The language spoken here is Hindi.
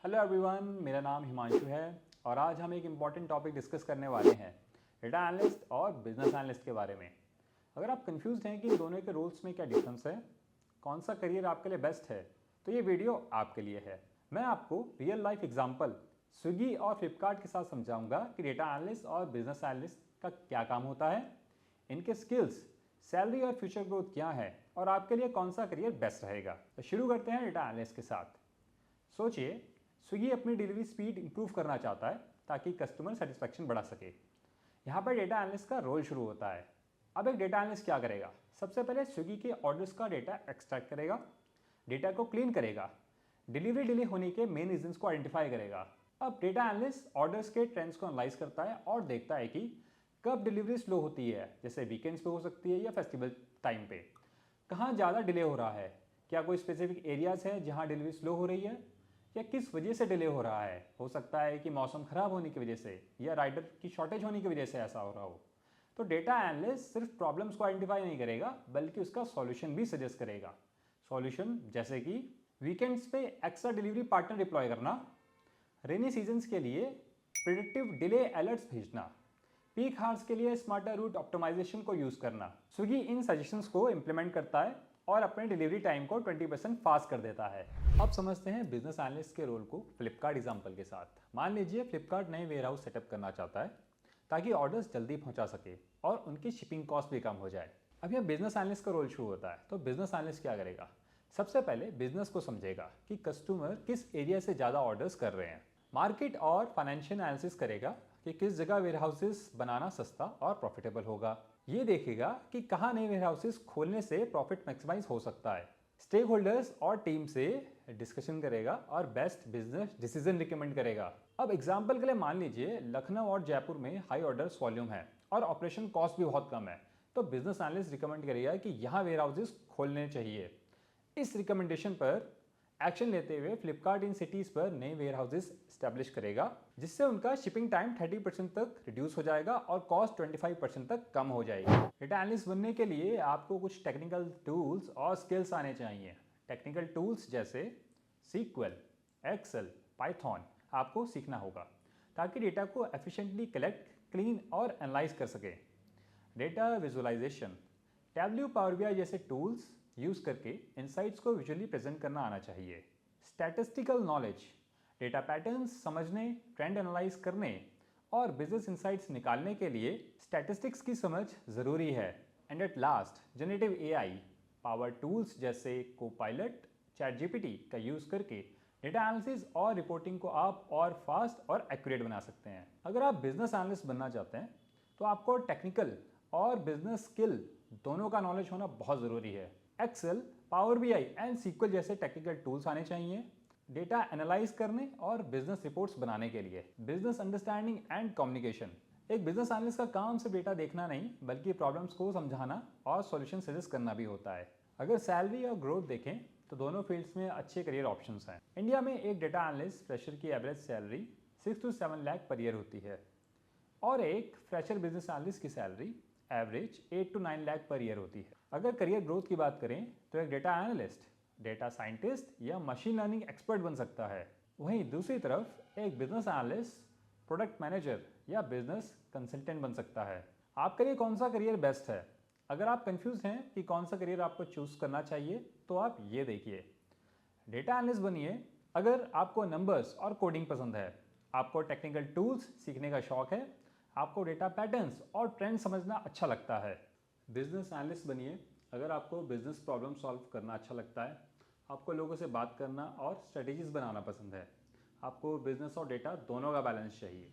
हेलो एवरीवन, मेरा नाम हिमांशु है और आज हम एक इम्पॉर्टेंट टॉपिक डिस्कस करने वाले हैं डेटा एनालिस्ट और बिजनेस एनालिस्ट के बारे में। अगर आप कंफ्यूज हैं कि इन दोनों के रोल्स में क्या डिफरेंस है, कौन सा करियर आपके लिए बेस्ट है, तो ये वीडियो आपके लिए है। मैं आपको रियल लाइफ एग्जाम्पल स्विगी और फ्लिपकार्ट के साथ समझाऊंगा कि डेटा एनालिस्ट और बिजनेस एनालिस्ट का क्या काम होता है, इनके स्किल्स, सैलरी और फ्यूचर ग्रोथ क्या है और आपके लिए कौन सा करियर बेस्ट रहेगा। तो शुरू करते हैं डेटा एनालिस्ट के साथ। सोचिए, स्विगी अपनी डिलीवरी स्पीड इंप्रूव करना चाहता है ताकि कस्टमर सेटिस्फेक्शन बढ़ा सके। यहाँ पर डेटा एनालिस्ट का रोल शुरू होता है। अब एक डेटा एनालिस्ट क्या करेगा? सबसे पहले स्विगी के ऑर्डर्स का डेटा एक्सट्रैक्ट करेगा, डेटा को क्लीन करेगा, डिलीवरी डिले होने के मेन रीजंस को आइडेंटिफाई करेगा। अब डेटा एनालिस्ट ऑर्डर्स के ट्रेंड्स को एनालाइज करता है और देखता है कि कब डिलीवरी स्लो होती है, जैसे वीकेंड्स पे हो सकती है या फेस्टिवल टाइम पे। कहाँ ज़्यादा डिले हो रहा है, क्या कोई स्पेसिफिक एरियाज है जहाँ डिलीवरी स्लो हो रही है, या किस वजह से डिले हो रहा है। हो सकता है कि मौसम खराब होने की वजह से या राइडर की शॉर्टेज होने की वजह से ऐसा हो रहा हो। तो डेटा एनालिस्ट सिर्फ प्रॉब्लम्स को आइडेंटिफाई नहीं करेगा बल्कि उसका सॉल्यूशन भी सजेस्ट करेगा। सॉल्यूशन जैसे कि वीकेंड्स पे एक्स्ट्रा डिलीवरी पार्टनर डिप्लॉय करना, रेनी सीजन्स के लिए प्रिडिक्टिव डिले अलर्ट्स भेजना, पीक हार्स के लिए स्मार्टर रूट ऑप्टिमाइजेशन को यूज करना। स्विगी इन सजेशंस को इंप्लीमेंट करता है और अपने डिलीवरी टाइम को 20% फास्ट कर देता है। अब समझते हैं बिजनेस एनालिस्ट के रोल को फ्लिपकार्ट एग्जांपल के साथ। मान लीजिए फ्लिपकार्ट नए वेयरहाउस सेटअप करना चाहता है ताकि ऑर्डर्स जल्दी पहुंचा सके और उनकी शिपिंग कॉस्ट भी कम हो जाए। अब यह बिजनेस एनालिस्ट का रोल शुरू होता है। तो बिजनेस एनालिस्ट क्या करेगा? सबसे पहले बिजनेस को समझेगा कि कस्टमर किस एरिया से ज़्यादा ऑर्डर्स कर रहे हैं, मार्केट और फाइनेंशियल एनालिसिस करेगा कि किस जगह वेयरहाउसेस बनाना सस्ता और प्रॉफिटेबल होगा। ये देखेगा कि कहाँ नए वेयरहाउसेस खोलने से प्रॉफिट मैक्सिमाइज हो सकता है। स्टेक होल्डर्स और टीम से डिस्कशन करेगा और बेस्ट बिजनेस डिसीजन रिकमेंड करेगा। अब एग्जांपल के लिए मान लीजिए लखनऊ और जयपुर में हाई ऑर्डर्स वॉल्यूम है और ऑपरेशन कॉस्ट भी बहुत कम है, तो बिजनेस एनालिस्ट रिकमेंड करेगा कि यहाँ वेयरहाउसेस खोलने चाहिए। इस रिकमेंडेशन पर एक्शन लेते हुए फ्लिपकार्ट इन सिटीज़ पर नए वेयर हाउसेस स्टैब्लिश करेगा, जिससे उनका शिपिंग टाइम 30% तक रिड्यूस हो जाएगा और कॉस्ट 25% तक कम हो जाएगी। डेटा एनालिस्ट बनने के लिए आपको कुछ टेक्निकल टूल्स और स्किल्स आने चाहिए। टेक्निकल टूल्स जैसे SQL, एक्सेल, पाइथन आपको सीखना होगा ताकि डेटा को एफिशिएंटली कलेक्ट, क्लीन और एनालाइज कर सके। Data visualisation, Tableau, Power BI जैसे टूल्स यूज करके इनसाइट्स को विजुअली प्रेजेंट करना आना चाहिए। स्टैटिस्टिकल नॉलेज, डेटा पैटर्न्स समझने, ट्रेंड एनालाइज करने और बिजनेस इनसाइट्स निकालने के लिए स्टैटिस्टिक्स की समझ जरूरी है। And at last, generative AI power tools जैसे कोपायलट, चैटजीपीटी का यूज करके डेटा एनालिसिस और रिपोर्टिंग को आप और फास्ट और एक्यूरेट बना सकते हैं। अगर आप बिजनेस एनालिस्ट बनना चाहते हैं तो आपको टेक्निकल और बिजनेस स्किल दोनों का नॉलेज होना बहुत ज़रूरी है। Excel, Power BI and SQL जैसे टेक्निकल टूल्स आने चाहिए डेटा एनालाइज करने और बिजनेस रिपोर्ट्स बनाने के लिए। बिजनेस अंडरस्टैंडिंग एंड कम्युनिकेशन, एक बिजनेस एनालिस्ट का काम सिर्फ डेटा देखना नहीं बल्कि प्रॉब्लम्स को समझाना और सॉल्यूशन सजेस्ट करना भी होता है। अगर सैलरी और ग्रोथ देखें तो दोनों फील्ड्स में अच्छे करियर ऑप्शंस हैं। इंडिया में एक डेटा एनालिस्ट फ्रेशर की average salary 6 to 7 lakh per year होती है और एक फ्रेशर बिजनेस एनालिस्ट की salary average 8 to 9 lakh per year होती है। अगर करियर ग्रोथ की बात करें तो एक डेटा एनालिस्ट, डेटा साइंटिस्ट या मशीन लर्निंग एक्सपर्ट बन सकता है। वहीं दूसरी तरफ एक बिजनेस एनालिस्ट, प्रोडक्ट मैनेजर या बिजनेस कंसल्टेंट बन सकता है। आपके लिए कौन सा करियर बेस्ट है? अगर आप कंफ्यूज हैं कि कौन सा करियर आपको चूज करना चाहिए तो आप ये देखिए, डेटा एनालिस्ट बनिए अगर आपको नंबर्स और कोडिंग पसंद है, आपको टेक्निकल टूल्स सीखने का शौक है, आपको डेटा पैटर्न्स और ट्रेंड समझना अच्छा लगता है। बिजनेस एनालिस्ट बनिए अगर आपको बिजनेस प्रॉब्लम सॉल्व करना अच्छा लगता है, आपको लोगों से बात करना और स्ट्रेटेजीज बनाना पसंद है, आपको बिजनेस और डेटा दोनों का बैलेंस चाहिए।